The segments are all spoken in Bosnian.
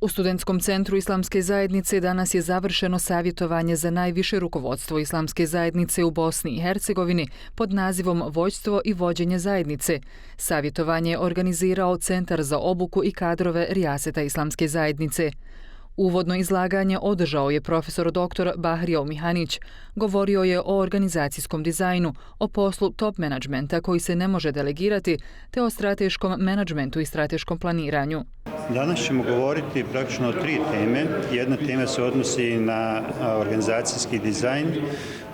U Studentskom centru Islamske zajednice danas je završeno savjetovanje za najviše rukovodstvo Islamske zajednice u Bosni i Hercegovini pod nazivom Vođstvo i vođenje zajednice. Savjetovanje je organizirao Centar za obuku i kadrove Rijaseta Islamske zajednice. Uvodno izlaganje održao je profesor dr. Bahrijo Mihanić. Govorio je o organizacijskom dizajnu, o poslu top menadžmenta koji se ne može delegirati, te o strateškom menadžmentu i strateškom planiranju. Danas ćemo govoriti praktično o 3 teme. Jedna tema se odnosi na organizacijski dizajn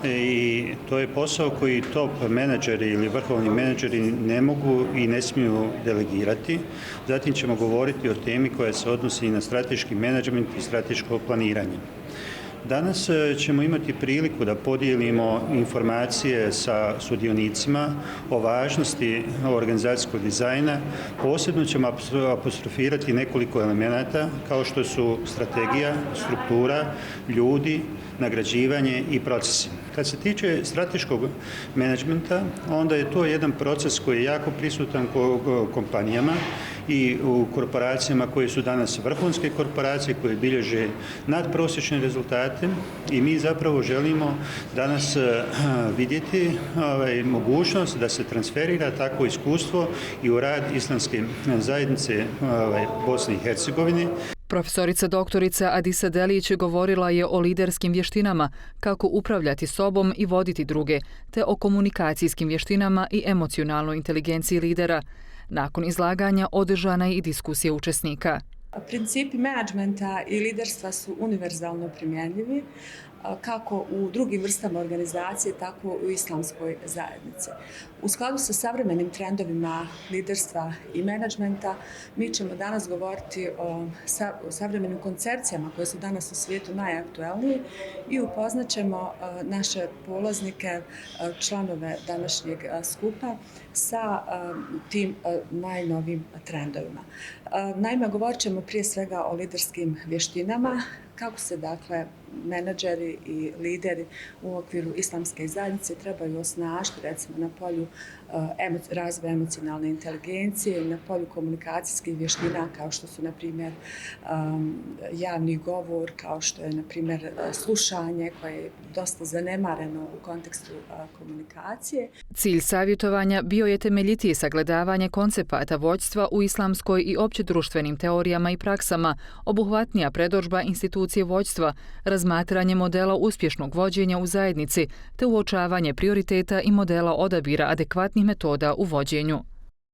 i to je posao koji top menadžeri ili vrhovni menadžeri ne mogu i ne smiju delegirati. Zatim ćemo govoriti o temi koja se odnosi na strateški menadžment i strateško planiranje. Danas ćemo imati priliku da podijelimo informacije sa sudionicima o važnosti organizacijskog dizajna. Posebno ćemo apostrofirati nekoliko elemenata kao što su strategija, struktura, ljudi, nagrađivanje i procesi. Kad se tiče strateškog menadžmenta, onda je to jedan proces koji je jako prisutan u kompanijama i u korporacijama koje su danas vrhunske korporacije, koje bilježe nadprosječne rezultate i mi zapravo želimo danas vidjeti mogućnost da se transferira takvo iskustvo i u rad Islamske zajednice Bosne i Hercegovine. Profesorica doktorica Adisa Delić govorila je o liderskim vještinama, kako upravljati sobom i voditi druge, te o komunikacijskim vještinama i emocionalnoj inteligenciji lidera. Nakon izlaganja održana je i diskusija učesnika. Principi menadžmenta i liderstva su univerzalno primjenjivi kako u drugim vrstama organizacije, tako i u islamskoj zajednici. U skladu sa savremenim trendovima liderstva i menadžmenta, mi ćemo danas govoriti o savremenim koncepcijama koje su danas u svijetu najaktuelnije i upoznaćemo naše polaznike, članove današnjeg skupa sa tim najnovim trendovima. Naime, govorit ćemo prije svega o liderskim vještinama, kako se dakle menadžeri i lideri u okviru islamske zajednice trebaju osnažiti, recimo na polju razvoja emocionalne inteligencije i na polju komunikacijskih vještina kao što su na primjer javni govor, kao što je na primjer slušanje koje je dosta zanemareno u kontekstu komunikacije. Cilj savjetovanja bio je temeljitije sagledavanje koncepata vođstva u islamskoj i općedruštvenim teorijama i praksama, obuhvatnija predodžba institucije vođstva, razmatranje modela uspješnog vođenja u zajednici te uočavanje prioriteta i modela odabira adekvatnih metoda u vođenju.